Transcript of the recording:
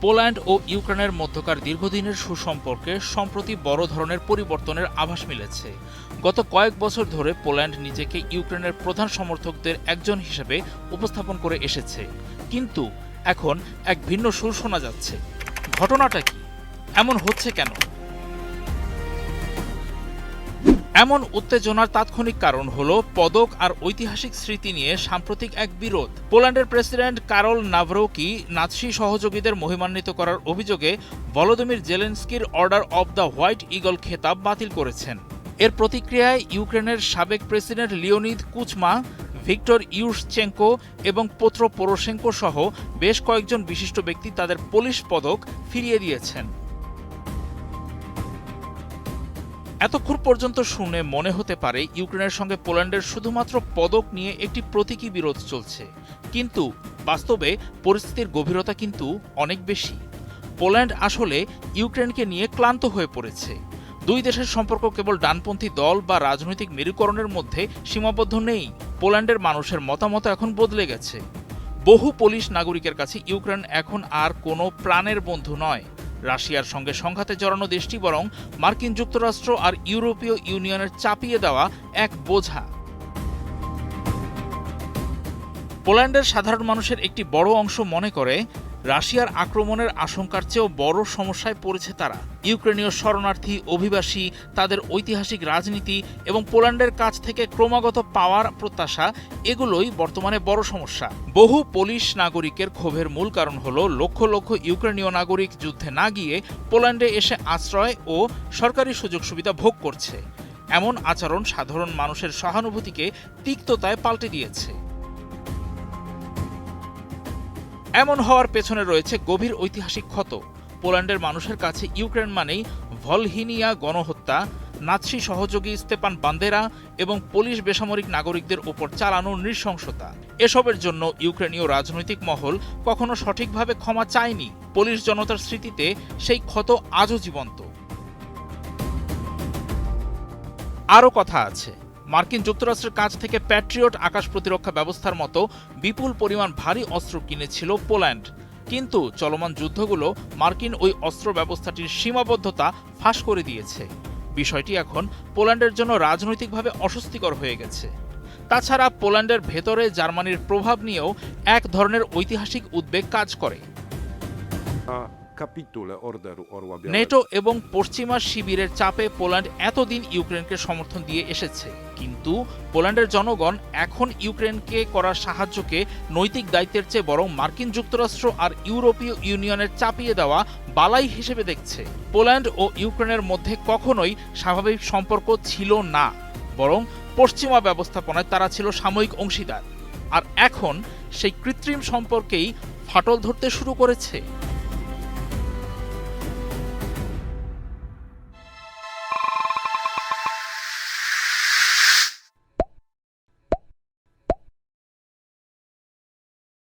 Poland ও ইউক্রেনের মধ্যকার দীর্ঘদিনের সুসম্পর্কে সম্প্রতি বড় ধরনের পরিবর্তনের আভাস মিলেছে। গত কয়েক বছর ধরে পোল্যান্ড নিজেকে ইউক্রেনের প্রধান সমর্থকদের একজন হিসেবে উপস্থাপন করে এসেছে, কিন্তু এখন এক ভিন্ন সুর শোনা যাচ্ছে। ঘটনাটা কি? এমন হচ্ছে কেন? এমন উত্তেজনার তাৎক্ষণিক কারণ হলো পদক আর ঐতিহাসিক স্মৃতি নিয়ে সাম্প্রতিক এক বিরোধ। পোল্যান্ডের প্রেসিডেন্ট কারল নাভরোকি নাৎসি সহযোগীদের মহিমান্বিত করার অভিযোগে ভলোদিমির জেলেনস্কির order of the White Eagle খেতাব বাতিল করেছেন। এর প্রতিক্রিয়ায় ইউক্রেনের সাবেক president Leonid Kuchma, Viktor Yushchenko এবং পোত্র পোরোশেঙ্কো সহ বেশ কয়েকজন বিশিষ্ট ব্যক্তি তাদের পুলিশ পদক ফিরিয়ে দিয়েছেন। এতক্ষণ পর্যন্ত শুনে মনে হতে পারে ইউক্রেনের সঙ্গে পোল্যান্ডের শুধুমাত্র পদক নিয়ে একটি প্রতীকী বিরোধ চলছে, কিন্তু বাস্তবে পরিস্থিতির গভীরতা কিন্তু অনেক বেশি। পোল্যান্ড আসলে ইউক্রেনকে নিয়ে ক্লান্ত হয়ে পড়েছে। দুই দেশের সম্পর্ক কেবল ডানপন্থী দল বা রাজনৈতিক মেরুকরণের মধ্যে সীমাবদ্ধ নেই। পোল্যান্ডের মানুষের মতামত এখন বদলে গেছে। বহু পোলিশ নাগরিকের কাছে ইউক্রেন এখন আর কোনো প্রাণের বন্ধু নয়। রাশিয়ার সঙ্গে সংঘাতে জড়ানো দেশটি বরং মার্কিন যুক্তরাষ্ট্র আর ইউরোপীয় ইউনিয়নের চাপিয়ে দেওয়া এক বোঝা। পোল্যান্ডের সাধারণ মানুষের একটি বড় অংশ মনে করে রাশিয়ার আক্রমণের আশঙ্কার চেয়েও বড় সমস্যায় পড়েছে তারা। ইউক্রেনীয় শরণার্থী, অভিবাসী, তাদের ঐতিহাসিক রাজনীতি এবং পোল্যান্ডের কাছ থেকে ক্রমাগত পাওয়ার প্রত্যাশা, এগুলোই বর্তমানে বড় সমস্যা। বহু পোলিশ নাগরিকের ক্ষোভের মূল কারণ হলো লক্ষ লক্ষ ইউক্রেনীয় নাগরিক যুদ্ধে না গিয়ে পোল্যান্ডে এসে আশ্রয় ও সরকারি সুযোগ সুবিধা ভোগ করছে। এমন আচরণ সাধারণ মানুষের সহানুভূতিকে তিক্ততায় পাল্টে দিয়েছে। এমন হওয়ার পেছনে রয়েছে গভীর ঐতিহাসিক ক্ষত। পোল্যান্ডের মানুষের কাছে ইউক্রেন মানেই ভলহিনিয়া গণহত্যা, নাৎসি সহযোগী স্তেপান বান্দেরা এবং পোলিশ বেসামরিক নাগরিকদের ওপর চালানো নৃশংসতা। এসবের জন্য ইউক্রেনীয় রাজনৈতিক মহল কখনো সঠিকভাবে ক্ষমা চায়নি। পোলিশ জনতার স্মৃতিতে সেই ক্ষত আজও জীবন্ত। আরও কথা আছে। মার্কিন যুক্তরাষ্ট্রের কাছ থেকে প্যাট্রিয়ট আকাশ প্রতিরক্ষা ব্যবস্থার মতো বিপুল পরিমাণ ভারী অস্ত্র কিনেছিল পোল্যান্ড, কিন্তু চলমান যুদ্ধগুলো মার্কিন ওই অস্ত্র ব্যবস্থাটির সীমাবদ্ধতা ফাঁস করে দিয়েছে। বিষয়টি এখন পোল্যান্ডের জন্য রাজনৈতিকভাবে অস্বস্তিকর হয়ে গেছে। তাছাড়া পোল্যান্ডের ভেতরে জার্মানির প্রভাব নিয়েও এক ধরনের ঐতিহাসিক উদ্বেগ কাজ করে। নেটো এবং পশ্চিমা শিবিরের চাপে পোল্যান্ড এতদিন ইউক্রেনকে সমর্থন দিয়ে এসেছে, কিন্তু পোল্যান্ডের জনগণ এখন ইউক্রেনকে করা সাহায্যকে নৈতিক দায়িত্বের চেয়ে বরং মার্কিন যুক্তরাষ্ট্র আর ইউরোপীয় ইউনিয়নের চাপিয়ে দেওয়া বালাই হিসেবে দেখছে। পোল্যান্ড ও ইউক্রেনের মধ্যে কখনোই স্বাভাবিক সম্পর্ক ছিল না, বরং পশ্চিমা ব্যবস্থাপনায় তারা ছিল সাময়িক অংশীদার। আর এখন সেই কৃত্রিম সম্পর্কেই ফাটল ধরতে শুরু করেছে।